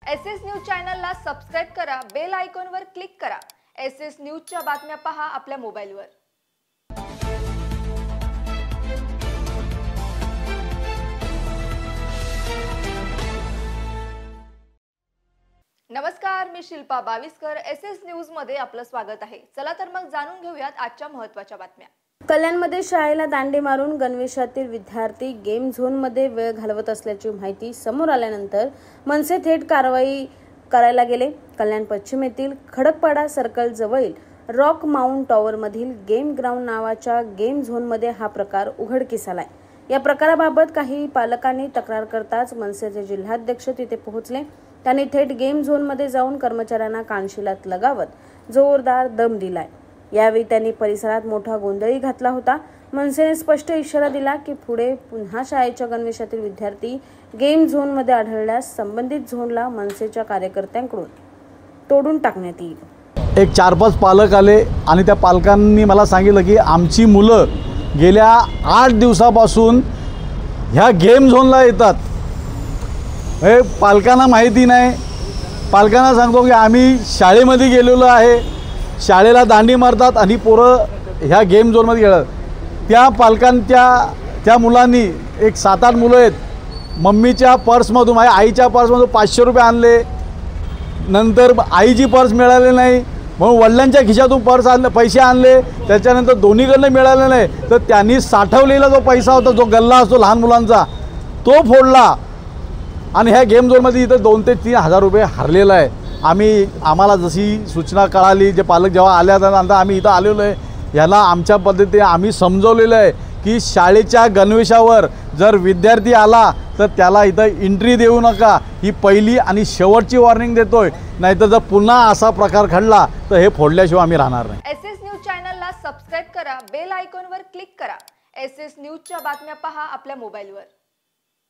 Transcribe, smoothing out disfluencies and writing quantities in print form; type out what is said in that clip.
SS news चॅनलला subscribe करा, bell आयकॉनवर क्लिक करा। एसएस न्यूजच्या बातम्या पहा आपल्या मोबाईलवर। नमस्कार, मी शिल्पा बाविस्कर। एसएस न्यूज मध्ये आपलं स्वागत आहे। चला तर मग जाणून घेऊयात आजच्या महत्त्वाच्या बातम्या। कल्याणमध्ये शाळेला दांडे मारून गणवेशातील विद्यार्थी गेम झोनमध्ये वेळ घालवत असल्याची माहिती समोर आल्यानंतर मनसे थेट कारवाई करायला गेले। कल्याण पश्चिम येथील खडकपाडा सर्कल जवळील रॉक माउंट टॉवर मधील गेम ग्राउंड नावाच्या गेम झोनमध्ये हा प्रकार उघडकीस आलाय। या प्रकाराबाबत काही पालकांनी तक्रार करताच मनसेचे जिल्हाध्यक्ष तिथे पोहोचले। त्यांनी थेट गेम झोनमध्ये जाऊन कर्मचाऱ्यांना कानशिलात लगावत जोरदार दम दिलाय। यावेळी त्यांनी परिसरात मोठा गोंधळही घातला होता। मनसेने स्पष्ट इशारा दिला की पुढे पुन्हा शाळेच्या गणवेशातील विद्यार्थी गेम झोनमध्ये आढळल्यास संबंधित झोनला मनसेच्या कार्यकर्त्यांकडून तोडून टाकण्यात येईल। एक 4-5 पालक आले आणि त्या पालकांनी मला सांगितलं की आमची मुलं गेल्या 8 दिवसापासून ह्या गेम झोनला येतात। हे पालकांना माहिती नाही। पालकांना सांगतो की आम्ही शाळेमध्ये गेलेलो आहे, शाळेला दांडी मारतात आणि पोरं ह्या गेम झोनमध्ये गेलं। त्या त्या मुलांनी एक 7-8 मुलं आहेत, मम्मीच्या पर्समधून माझ्या आईच्या पर्समधून 500 रुपये आणले। नंतर आईची पर्स मिळाली नाही म्हणून वडिलांच्या खिशातून पैसे आणले। त्याच्यानंतर दोन्हीकडनं मिळाले नाही तर त्यांनी साठवलेला जो पैसा होता, जो गल्ला असतो लहान मुलांचा, तो फोडला आणि ह्या गेम झोनमध्ये इथं 2 ते 3 हजार रुपये हरलेला आहे। आम्हाला जशी सूचना कळाली, जे पालक जेव्हा आल्या त्यानंतर आम्ही इथं आलेलो आहे। याला आमच्या पद्धतीने आम्ही समजवलेलं आहे की शाळेच्या गणवेशावर जर विद्यार्थी आला तर त्याला इथं एंट्री देऊ नका। ही पहिली आणि शेवटची वॉर्निंग देतोय, नाहीतर जर पुन्हा असा प्रकार घडला तर हे फोडल्याशिवाय आम्ही राहणार नाही। एसएस न्यूज चॅनलला सबस्क्राइब करा, बेल आयकॉनवर क्लिक करा। एसएस न्यूजच्या बातम्या पहा आपल्या मोबाईलवर।